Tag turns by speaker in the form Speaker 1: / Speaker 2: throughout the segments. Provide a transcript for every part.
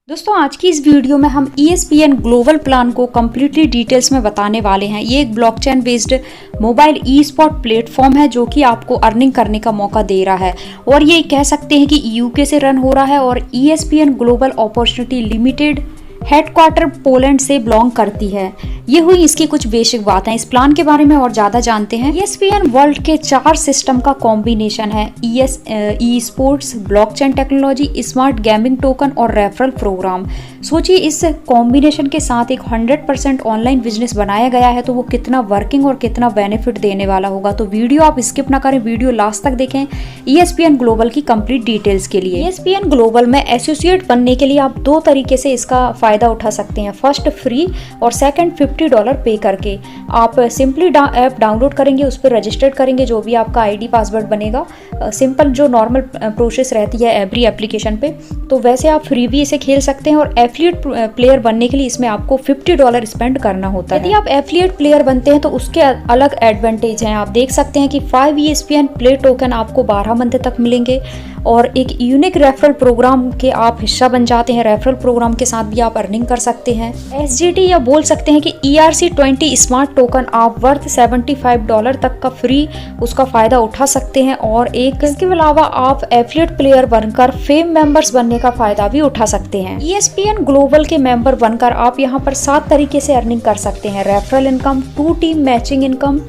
Speaker 1: दोस्तों आज की इस वीडियो में हम ESPN ग्लोबल प्लान को कम्प्लीटली डिटेल्स में बताने वाले हैं। ये एक ब्लॉकचेन बेस्ड मोबाइल ई स्पोर्ट प्लेटफॉर्म है जो कि आपको अर्निंग करने का मौका दे रहा है और ये कह सकते हैं कि यूके से रन हो रहा है और ESPN global opportunity limited headquarter Poland से बिलोंग करती है। ये हुई इसकी कुछ बेसिक बातें। इस प्लान के बारे में और ज़्यादा जानते हैं। ESPN वर्ल्ड के 4 सिस्टम का कॉम्बिनेशन है। E sports, blockchain technology, smart gaming token और रेफरल प्रोग्राम। सोचिए इस कॉम्बिनेशन के साथ एक 100% ऑनलाइन बिजनेस बनाया गया है तो वो कितना वर्किंग और कितना बेनिफिट देने वाला होगा। तो वीडियो आप स्किप ना करें, वीडियो लास्ट तक देखें ESPN ग्लोबल की कंप्लीट डिटेल्स के लिए। ESPN ग्लोबल में एसोसिएट बनने के लिए आप 2 तरीके से इसका फायदा उठा सकते हैं। फर्स्ट फ्री और सेकंड $50 पे करके। आप सिंपली ऐप डाउनलोड करेंगे, उस पर रजिस्टर्ड करेंगे, जो भी आपका आईडी पासवर्ड बनेगा, सिंपल जो नॉर्मल प्रोसेस रहती है एवरी एप्लीकेशन पे, तो वैसे आप फ्री भी इसे खेल सकते हैं। और एफिलिएट प्लेयर बनने के लिए इसमें आपको $50 स्पेंड करना होता है। यदि आप एफिलिएट प्लेयर बनते हैं तो उसके अलग एडवांटेज हैं। आप देख सकते हैं कि 5 ESPN प्ले टोकन आपको 12 मंथ तक मिलेंगे और एक यूनिक रेफरल प्रोग्राम के आप हिस्सा बन जाते हैं। रेफरल प्रोग्राम के साथ भी आप अर्निंग कर सकते हैं। SGT या बोल सकते हैं कि ERC20 स्मार्ट टोकन आप वर्थ $75 तक का फ्री उसका फायदा उठा सकते हैं। और एक इसके अलावा आप एफिलिएट प्लेयर बनकर फेम मेंबर्स बनने का फायदा भी उठा सकते हैं। ESPN ग्लोबल के मेंबर बनकर आप यहाँ पर 7 तरीके से अर्निंग कर सकते हैं। Referral income, 2 team matching income,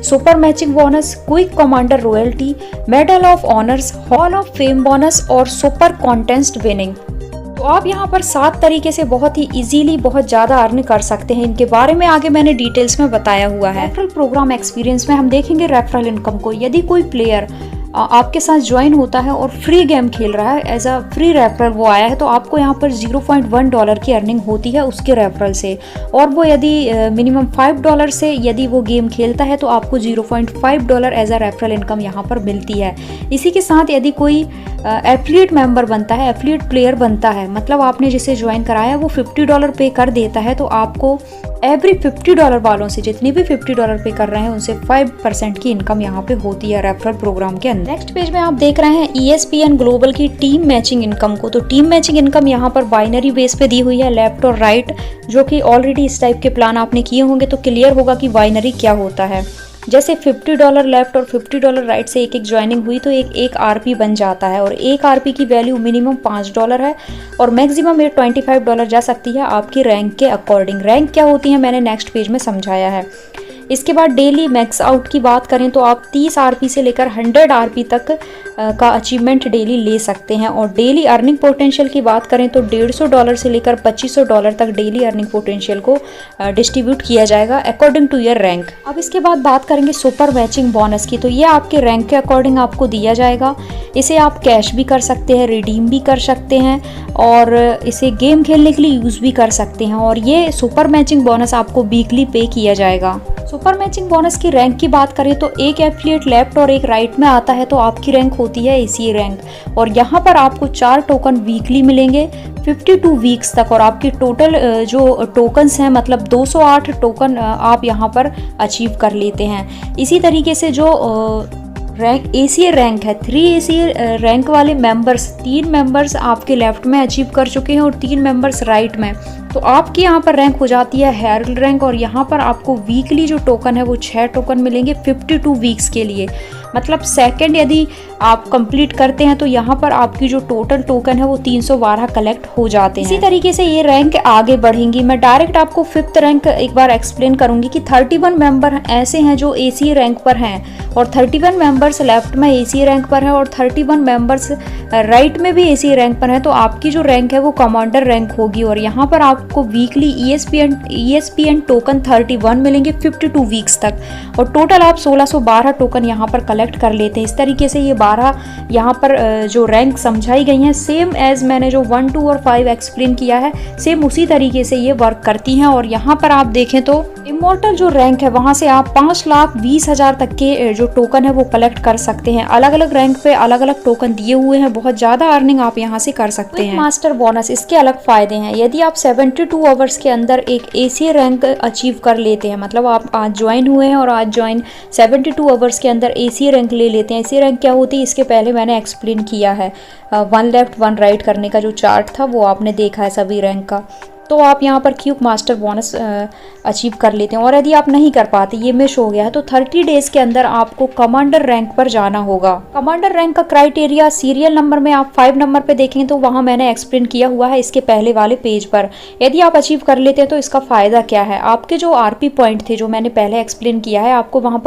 Speaker 1: super matching bonus, quick commander royalty, medal of honours, hall of fame bonus और सुपर कॉन्टेस्ट विनिंग। तो आप यहाँ पर 7 तरीके से बहुत ही इजीली बहुत ज़्यादा अर्न कर सकते हैं। इनके बारे में आगे मैंने डिटेल्स में बताया हुआ है। रेफरल प्रोग्राम एक्सपीरियंस में हम देखेंगे रेफरल इनकम को। यदि कोई प्लेयर आपके साथ ज्वाइन होता है और फ्री गेम खेल रहा है, एज अ फ्री रेफरल वो आया है, तो आपको यहाँ पर $0.1 की अर्निंग होती है उसके रेफरल से। और वो यदि मिनिमम $5 से यदि वो गेम खेलता है तो आपको $0.5 एज अ रेफरल इनकम यहाँ पर मिलती है। इसी के साथ यदि कोई एफिलिएट मेंबर बनता है, एफिलिएट प्लेयर बनता है, मतलब आपने जिसे ज्वाइन कराया वो $50 पे कर देता है, तो आपको एवरी $50 वालों से जितने भी $50 पे कर रहे हैं उनसे 5% की इनकम यहाँ पे होती है रेफरल प्रोग्राम के अंदर। नेक्स्ट पेज में आप देख रहे हैं ESPN ग्लोबल की टीम मैचिंग इनकम को। तो टीम मैचिंग इनकम यहाँ पर बाइनरी बेस पे दी हुई है, लेफ्ट और राइट, जो कि ऑलरेडी इस टाइप के प्लान आपने किए होंगे तो क्लियर होगा कि बाइनरी क्या होता है। जैसे $50 लेफ्ट और $50 राइट से एक ज्वाइनिंग हुई तो एक RP बन जाता है और एक RP की वैल्यू मिनिमम $5 है और मैक्सिमम ये $25 जा सकती है आपकी रैंक के अकॉर्डिंग। रैंक क्या होती है मैंने नेक्स्ट पेज में समझाया है। इसके बाद डेली मैक्स आउट की बात करें तो आप 30 RP से लेकर 100 RP तक का अचीवमेंट डेली ले सकते हैं। और डेली अर्निंग पोटेंशियल की बात करें तो $150 से लेकर $2500 तक डेली अर्निंग पोटेंशियल को डिस्ट्रीब्यूट किया जाएगा अकॉर्डिंग टू योर रैंक। अब इसके बाद बात करेंगे सुपर मैचिंग बोनस की। तो ये आपके रैंक के अकॉर्डिंग आपको दिया जाएगा। इसे आप कैश भी कर सकते हैं, रिडीम भी कर सकते हैं और इसे गेम खेलने के लिए यूज़ भी कर सकते हैं। और ये सुपर मैचिंग बोनस आपको वीकली पे किया जाएगा। सुपर मैचिंग बोनस की रैंक की बात करें तो एक एफिलिएट लेफ्ट और एक राइट में आता है तो आपकी रैंक होती है ACA रैंक और यहाँ पर आपको 4 टोकन वीकली मिलेंगे 52 वीक्स तक। और आपकी टोटल जो टोकन्स हैं मतलब 208 टोकन आप यहाँ पर अचीव कर लेते हैं। इसी तरीके से जो रैंक ACA रैंक है, 3 ACA रैंक वाले मेंबर्स, 3 मेंबर्स आपके लेफ्ट में अचीव कर चुके हैं और 3 मेंबर्स राइट में, तो आपकी यहाँ पर रैंक हो जाती है हेरल्ड रैंक। और यहाँ पर आपको वीकली जो टोकन है वो 6 टोकन मिलेंगे 52 वीक्स के लिए। मतलब सेकंड यदि आप कंप्लीट करते हैं तो यहाँ पर आपकी जो टोटल टोकन है वो 312 कलेक्ट हो जाते हैं। इसी तरीके से ये रैंक आगे बढ़ेंगी। मैं डायरेक्ट आपको 5th रैंक एक बार एक्सप्लेन करूंगी कि 31 मेंबर ऐसे हैं जो ACA रैंक पर हैं और 31 मेंबर्स लेफ्ट में ACA रैंक पर हैं और 31 मेंबर्स राइट में भी ACA रैंक पर हैं। तो आपकी जो रैंक है वो कमांडर रैंक होगी और यहाँ पर आपको वीकली ESPN टोकन 31 मिलेंगे 52 वीक्स तक और टोटल आप 1612 टोकन यहाँ पर कलेक्ट कर लेते हैं। इस तरीके से ये 12 यहाँ पर जो रैंक समझाई गई हैं सेम एज मैंने जो 1, 2 और 5 एक्सप्लेन किया है सेम उसी तरीके से ये वर्क करती हैं। और यहाँ पर आप देखें तो इमोर्टल जो रैंक है वहाँ से आप 5,20,000 तक के जो टोकन है वो कलेक्ट कर सकते हैं। अलग अलग रैंक पे अलग अलग टोकन दिए हुए हैं, बहुत ज़्यादा अर्निंग आप यहाँ से कर सकते हैं। मास्टर बोनस, इसके अलग फायदे हैं। यदि आप 72 आवर्स के अंदर एक ACA रैंक अचीव कर लेते हैं, मतलब आप आज ज्वाइन हुए हैं और आज ज्वाइन 72 आवर्स के अंदर ACA रैंक ले लेते हैं। इसी रैंक क्या होती है इसके पहले मैंने एक्सप्लेन किया है, 1 लेफ्ट 1 राइट करने का जो चार्ट था वो आपने देखा है सभी रैंक का। तो आप यहाँ पर क्यूब मास्टर बोनस अचीव कर लेते हैं। और यदि आप नहीं कर पाते, ये मिस हो गया है, तो 30 डेज के अंदर आपको कमांडर रैंक पर जाना होगा। कमांडर रैंक का क्राइटेरिया सीरियल नंबर में आप 5 नंबर पे देखेंगे तो वहाँ मैंने एक्सप्लेन किया हुआ है इसके पहले वाले पेज पर। यदि आप अचीव कर लेते हैं तो इसका फ़ायदा क्या है, आपके जो RP पॉइंट थे जो मैंने पहले एक्सप्लेन किया है, आपको वहाँ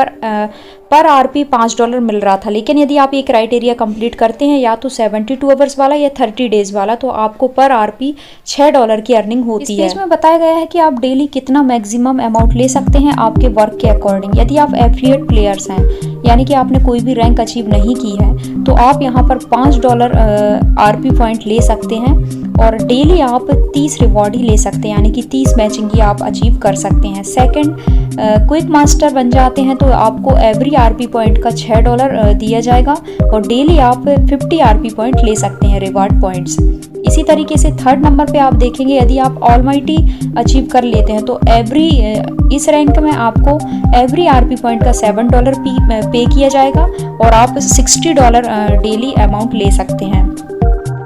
Speaker 1: पर RP $5 मिल रहा था। लेकिन यदि आप ये क्राइटेरिया कंप्लीट करते हैं, या तो 72 आवर्स वाला या 30 डेज वाला, तो आपको पर RP $6 की अर्निंग होती है। इसमें बताया गया है कि आप डेली कितना मैक्सिमम अमाउंट ले सकते हैं आपके वर्क के अकॉर्डिंग। यदि आप एफिलिएट प्लेयर्स हैं, यानी कि आपने कोई भी रैंक अचीव नहीं की है, तो आप यहाँ पर $5 RP पॉइंट ले सकते हैं और डेली आप 30 रिवॉर्ड ही ले सकते हैं, यानी कि 30 मैचिंग ही आप अचीव कर सकते हैं। सेकंड, क्विक मास्टर बन जाते हैं तो आपको एवरी RP पॉइंट का $6 दिया जाएगा और डेली आप 50 RP पॉइंट ले सकते हैं रिवार्ड पॉइंट्स। इसी तरीके से थर्ड नंबर पे आप देखेंगे, यदि आप ऑलमाइटी अचीव कर लेते हैं तो इस रैंक में आपको एवरी RP पॉइंट का $7 पे किया जाएगा और आप $60 डेली अमाउंट ले सकते हैं।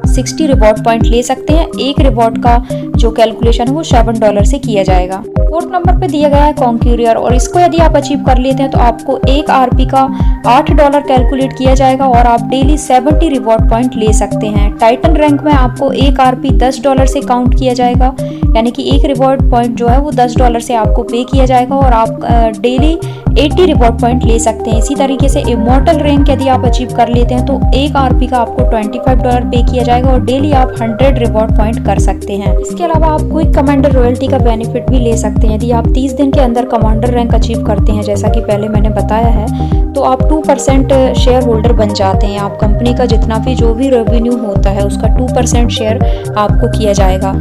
Speaker 1: 60 रिवॉर्ड पॉइंट ले सकते हैं। एक रिवॉर्ड का जो कैलकुलेशन है वो $7 से किया जाएगा। फोर्थ नंबर पे दिया गया है कॉन्क्यूरियर, और इसको यदि आप अचीव कर लेते हैं तो आपको एक RP का $8 कैलकुलेट किया जाएगा और आप डेली 70 रिवॉर्ड पॉइंट ले सकते हैं। टाइटन रैंक में आपको एक RP $10 से काउंट किया जाएगा, यानी कि एक रिवॉर्ड पॉइंट जो है वो $10 से आपको पे किया जाएगा और आप डेली 80 रिवॉर्ड पॉइंट ले सकते हैं। इसी तरीके से इमॉर्टल रैंक यदि आप अचीव कर लेते हैं तो एक RP का आपको $25 पे किया जाएगा और डेली आप 100 रिवॉर्ड पॉइंट कर सकते हैं। इसके अलावा आप क्विक कमांडर रॉयल्टी का बेनिफिट भी ले सकते हैं। यदि आप 30 दिन के अंदर कमांडर रैंक अचीव करते हैं, जैसा कि पहले मैंने बताया है, तो आप 2% शेयर होल्डर बन जाते हैं। आप कंपनी का जितना भी जो भी रेवेन्यू होता है उसका 2% शेयर आपको किया जाएगा।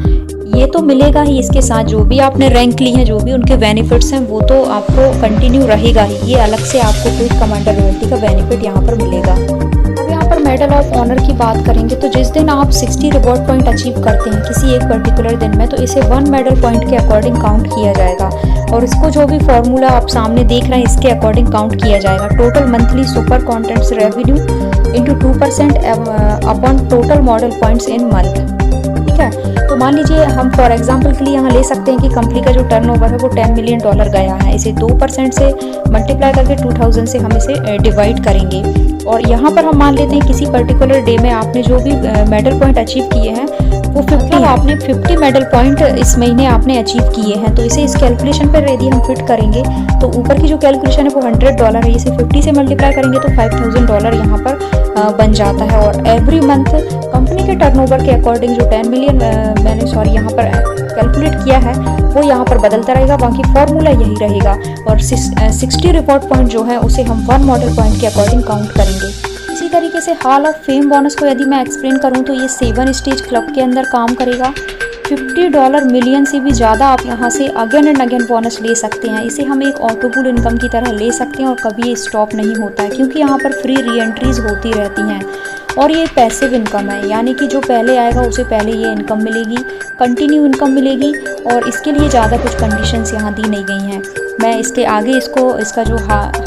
Speaker 1: ये तो मिलेगा ही, इसके साथ जो भी आपने रैंक ली है, जो भी उनके बेनिफिट्स हैं, वो तो आपको कंटिन्यू रहेगा ही। ये अलग से आपको कोई कमांडर रॉयल्टी का बेनिफिट यहाँ पर मिलेगा। अब यहाँ पर मेडल ऑफ ऑनर की बात करेंगे तो जिस दिन आप 60 रिवॉर्ड पॉइंट अचीव करते हैं किसी एक पर्टिकुलर दिन में, तो इसे 1 मेडल पॉइंट के अकॉर्डिंग काउंट किया जाएगा और इसको जो भी फॉर्मूला आप सामने देख रहे हैं इसके अकॉर्डिंग काउंट किया जाएगा। Total monthly super contents revenue into 2% upon total model points in month. ठीक है, तो मान लीजिए हम फॉर एग्जांपल के लिए यहाँ ले सकते हैं कि कंपनी का जो टर्नओवर है वो $10 मिलियन गया है। इसे 2% से मल्टीप्लाई करके 2000 से हम इसे डिवाइड करेंगे और यहाँ पर हम मान लेते हैं किसी पर्टिकुलर डे में आपने जो भी मेडल पॉइंट अचीव किए हैं वो 50 आपने 50 मेडल पॉइंट इस महीने आपने अचीव किए हैं। तो इसे इस कैलकुलेशन पर यदि हम फिट करेंगे तो ऊपर की जो कैलकुलेशन है वो $100 है, इसे 50 से मल्टीप्लाई करेंगे तो $5000 यहाँ पर बन जाता है। और एवरी मंथ कंपनी के टर्नओवर के अकॉर्डिंग जो 10 मिलियन मैंने यहाँ पर कैलकुलेट किया है वो यहाँ पर बदलता रहेगा, बाकी फॉर्मूला यही रहेगा। और 60 रिवॉर्ड पॉइंट जो है उसे हम 1 मॉडल पॉइंट के अकॉर्डिंग काउंट करेंगे। इसी तरीके से हॉल ऑफ फेम बोनस को यदि मैं एक्सप्लेन करूँ तो ये 7 स्टेज क्लब के अंदर काम करेगा। $50 मिलियन से भी ज़्यादा आप यहाँ से अगेन एंड अगेन बोनस ले सकते हैं। इसे हम एक ऑटोपुल इनकम की तरह ले सकते हैं और कभी ये स्टॉप नहीं होता है, क्योंकि यहाँ पर फ्री री एंट्रीज होती रहती हैं और ये पैसिव इनकम है, यानी कि जो पहले आएगा उसे पहले ये इनकम मिलेगी, कंटिन्यू इनकम मिलेगी और इसके लिए ज़्यादा कुछ कंडीशंस यहाँ दी नहीं गई हैं। मैं इसके आगे इसका जो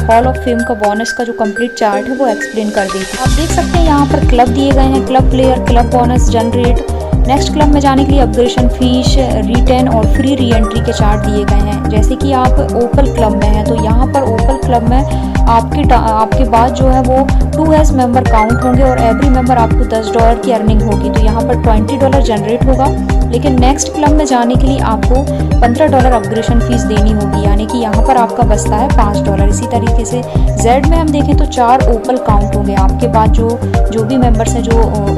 Speaker 1: हॉल ऑफ फेम का बोनस का जो कंप्लीट चार्ट है वो एक्सप्लेन कर देती हूँ। आप देख सकते हैं यहाँ पर क्लब दिए गए हैं, club player, club bonus, generate, next club में जाने के लिए अपग्रेडेशन फीस, रिटेन और फ्री री एंट्री के चार्ट दिए गए हैं। जैसे कि आप ओपल क्लब में हैं तो यहाँ पर ओपल क्लब में आपके बाद जो है वो 2S मेंबर काउंट होंगे और एवरी मेंबर आपको $10 की अर्निंग होगी, तो यहाँ पर $20 जनरेट होगा। लेकिन नेक्स्ट क्लब में जाने के लिए आपको $15 अपग्रेडेशन फीस देनी होगी, यानी कि यहाँ पर आपका बचता है $5। इसी तरीके से जेड में हम देखें तो 4 ओपल काउंट होंगे। आपके बाद जो भी मेंबर्स हैं जो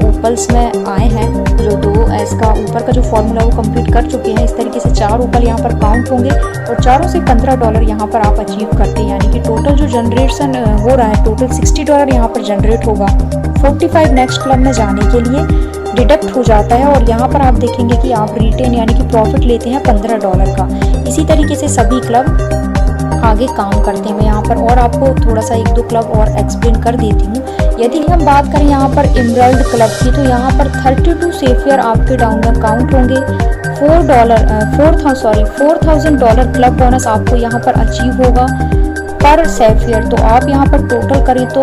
Speaker 1: ओपल्स में आए हैं, जो 2S का ऊपर का जो फॉर्मूला वो कंप्लीट कर चुके हैं, इस तरीके से 4 ओपल यहाँ पर काउंट होंगे और चारों से $15 यहाँ पर आप अचीव करते हैं, यानी कि टोटल जो जनरेशन हो रहा है टोटल $60 यहाँ पर जनरेट होगा। 45 नेक्स्ट क्लब में जाने के लिए डिडक्ट हो जाता है और यहाँ पर आप देखेंगे कि आप रिटेन यानी कि प्रॉफिट लेते हैं $15 का। इसी तरीके से सभी क्लब आगे काम करते हैं। मैं यहाँ पर और आपको थोड़ा सा 1-2 क्लब और एक्सप्लेन कर देती हूँ। यदि हम बात करें यहाँ पर इमराल्ड क्लब की, तो यहाँ पर 32 सेफियर आपके डाउन में काउंट होंगे। $4,000 क्लब बोनस आपको यहाँ पर अचीव होगा। पर सेफियर। तो आप यहाँ पर टोटल करें तो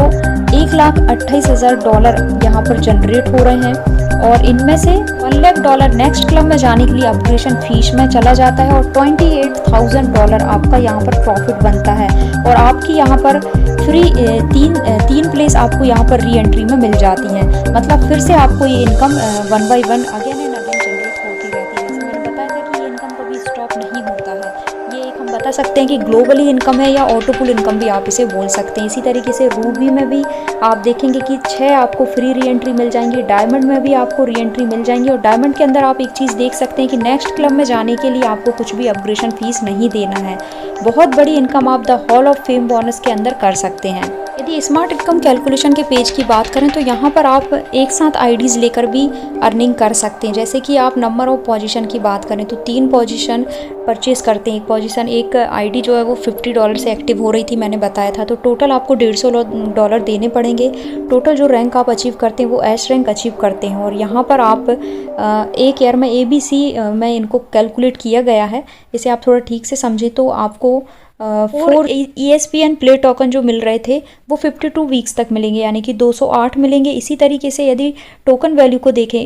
Speaker 1: $1,28,000 यहाँ पर जनरेट हो रहे हैं और इनमें से $1,00,000 नेक्स्ट क्लब में जाने के लिए अपग्रेडेशन फीस में चला जाता है और $28,000 आपका यहाँ पर प्रॉफिट बनता है और आपकी यहाँ पर फ्री तीन प्लेस आपको यहाँ पर री एंट्री में मिल जाती हैं। मतलब फिर से आपको ये income 1 by 1 again and again generate होती रहती है। जैसे मैंने बताया था कि ये इनकम कभी स्टॉप नहीं होता है। ये एक हम बता सकते हैं कि ग्लोबली इनकम है या ऑटोपुल इनकम भी आप इसे बोल सकते हैं। इसी तरीके से रूबी में भी आप देखेंगे कि 6 आपको फ्री री एंट्री मिल जाएंगी, डायमंड में भी आपको री एंट्री मिल जाएंगी और डायमंड के अंदर आप एक चीज़ देख सकते हैं कि नेक्स्ट क्लब में जाने के लिए आपको कुछ भी अपग्रेडेशन फीस नहीं देना है। बहुत बड़ी इनकम आप the hall of fame bonus के अंदर कर सकते हैं। यदि स्मार्ट इनकम कैलकुलेशन के पेज की बात करें तो यहाँ पर आप एक साथ आईडीज़ लेकर भी अर्निंग कर सकते हैं। जैसे कि आप नंबर ऑफ पोजीशन की बात करें तो 3 पोजीशन परचेज करते हैं। एक पोजीशन एक आईडी जो है वो $50 से एक्टिव हो रही थी, मैंने बताया था। तो टोटल आपको $150 देने पड़ेंगे। टोटल जो रैंक आप अचीव करते हैं वो एस रैंक अचीव करते हैं और यहाँ पर आप एक ईयर में ABC में इनको कैलकुलेट किया गया है। इसे आप थोड़ा ठीक से समझें तो आपको 4 ESPN प्ले टोकन जो मिल रहे थे वो 52 वीक्स तक मिलेंगे, यानी कि 208 मिलेंगे। इसी तरीके से यदि टोकन वैल्यू को देखें,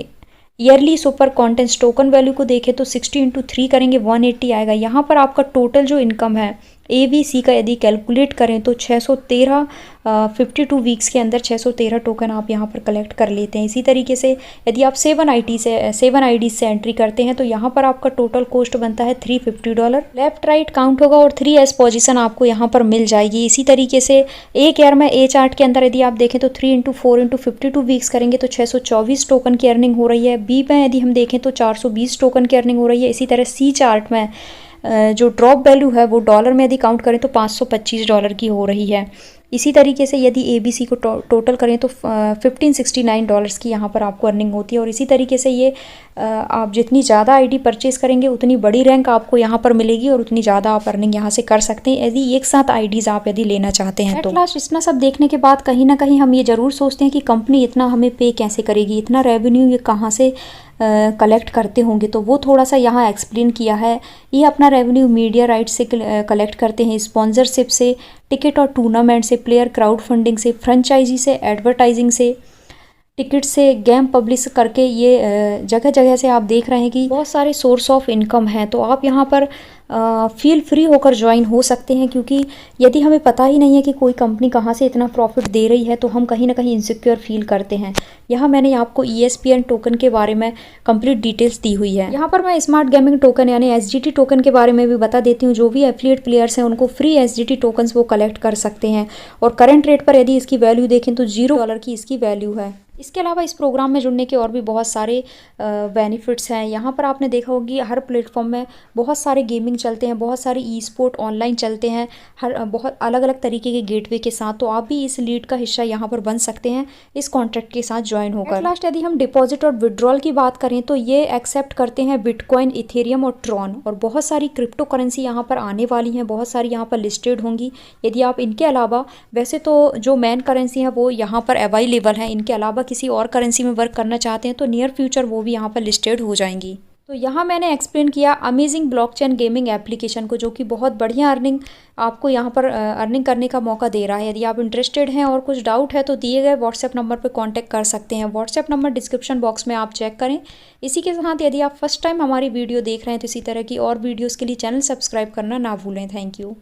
Speaker 1: yearly super contents token value को देखें तो 60 × 3 करेंगे 180 आएगा। यहाँ पर आपका टोटल जो इनकम है ABC का यदि कैलकुलेट करें तो 613 52 वीक्स के अंदर 613 टोकन आप यहाँ पर कलेक्ट कर लेते हैं। इसी तरीके से यदि आप 7 आईडी से एंट्री करते हैं तो यहाँ पर आपका टोटल कॉस्ट बनता है $350। लेफ्ट राइट काउंट होगा और 3S पोजीशन आपको यहाँ पर मिल जाएगी। इसी तरीके से एक ईयर में A चार्ट के अंदर यदि आप देखें तो 3 × 4 × 52 वीक्स करेंगे तो 624 टोकन की अर्निंग हो रही है। B में यदि हम देखें तो 420 टोकन की अर्निंग हो रही है। इसी तरह C चार्ट में जो ड्रॉप वैल्यू है वो डॉलर में यदि काउंट करें तो $525 की हो रही है। इसी तरीके से यदि ABC को टोटल करें तो $1569 की यहाँ पर आपको अर्निंग होती है। और इसी तरीके से ये आप जितनी ज़्यादा आईडी परचेज़ करेंगे उतनी बड़ी रैंक आपको यहाँ पर मिलेगी और उतनी ज़्यादा आप अर्निंग यहाँ से कर सकते हैं यदि एक साथ आईडीज़ आप यदि लेना चाहते हैं तो। लास्ट इतना सब देखने के बाद कहीं ना कहीं हम ये ज़रूर सोचते हैं कि कंपनी इतना हमें पे कैसे करेगी, इतना रेवेन्यू ये कहाँ से कलेक्ट करते होंगे। तो वो थोड़ा सा यहाँ एक्सप्लेन किया है। ये अपना रेवेन्यू मीडिया राइट से कलेक्ट करते हैं, स्पॉन्सरशिप से, टिकट और टूर्नामेंट से, प्लेयर क्राउड फंडिंग से, फ्रेंचाइजी से, एडवर्टाइजिंग से, टिकट से, गेम पब्लिश करके। ये जगह जगह से आप देख रहे हैं कि बहुत सारे सोर्स ऑफ इनकम हैं। तो आप यहाँ पर फील फ्री होकर ज्वाइन हो सकते हैं, क्योंकि यदि हमें पता ही नहीं है कि कोई कंपनी कहाँ से इतना प्रॉफिट दे रही है तो हम कहीं ना कहीं इनसिक्योर फील करते हैं। यहाँ मैंने आपको ESPN टोकन के बारे में कंप्लीट डिटेल्स दी हुई है। यहाँ पर मैं स्मार्ट गेमिंग टोकन यानी SGT टोकन के बारे में भी बता देती हूँ। जो भी एफिलिएट प्लेयर्स हैं उनको फ्री SGT टोकन्स वो कलेक्ट कर सकते हैं और करंट रेट पर यदि इसकी वैल्यू देखें तो $0 की इसकी वैल्यू है। इसके अलावा इस प्रोग्राम में जुड़ने के और भी बहुत सारे बेनिफिट्स हैं। यहाँ पर आपने देखा होगा कि हर प्लेटफॉर्म में बहुत सारे गेमिंग चलते हैं, बहुत सारे ई-स्पोर्ट ऑनलाइन चलते हैं, हर बहुत अलग अलग तरीके के गेटवे के साथ। तो आप भी इस लीड का हिस्सा यहाँ पर बन सकते हैं इस कॉन्ट्रैक्ट के साथ ज्वाइन होकर। लास्ट यदि हम डिपॉजिट और विड्रॉल की बात करें तो ये एक्सेप्ट करते हैं बिटकॉइन, इथेरियम और ट्रॉन, और बहुत सारी क्रिप्टो करेंसी यहाँ पर आने वाली हैं, बहुत सारी यहाँ पर लिस्टेड होंगी। यदि आप इनके अलावा, वैसे तो जो मेन करेंसी है वो यहाँ पर अवेलेबल है, इनके अलावा किसी और करेंसी में वर्क करना चाहते हैं तो नियर फ्यूचर वो भी यहाँ पर लिस्टेड हो जाएंगी। तो यहाँ मैंने एक्सप्लेन किया अमेजिंग ब्लॉकचेन गेमिंग एप्लीकेशन को, जो कि बहुत बढ़िया अर्निंग आपको यहाँ पर अर्निंग करने का मौका दे रहा है। यदि आप इंटरेस्टेड हैं और कुछ डाउट है तो दिए गए व्हाट्सएप नंबर पर कांटेक्ट कर सकते हैं। व्हाट्सएप नंबर डिस्क्रिप्शन बॉक्स में आप चेक करें। इसी के साथ यदि आप फर्स्ट टाइम हमारी वीडियो देख रहे हैं तो इसी तरह की और वीडियोज़ के लिए चैनल सब्सक्राइब करना ना भूलें। Thank you.